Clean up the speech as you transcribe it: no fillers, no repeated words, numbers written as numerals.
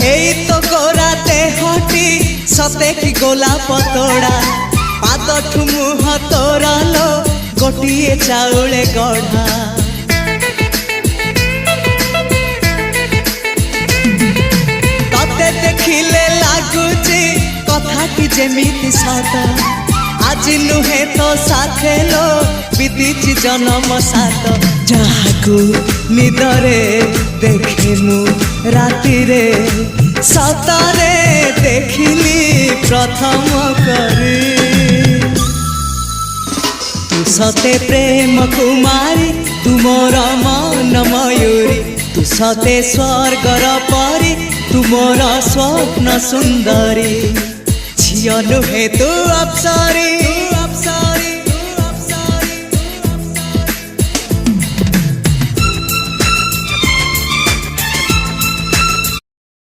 এই তো গোরাতে হটি সতে কি গোলাপ তোড়া পাদঠু মুহ তোরালো গোটিয়ে চাউলে গড়া ততে দেখিলে লাগুছি কথাটি যেমিতি সত আজি নুহে তো সাথে লো বিতিছি জনম সাত যাহাকু নিদরে দেখে মু রাতিরে সতরে দেখিলি প্রথম করে তু সতে প্রেম কুমারী তুমর মন ময়ূরী তু সতে স্বর্গর পরি তুমর স্বপ্ন সুন্দরী ঝিও নুহে তু অপ্সরী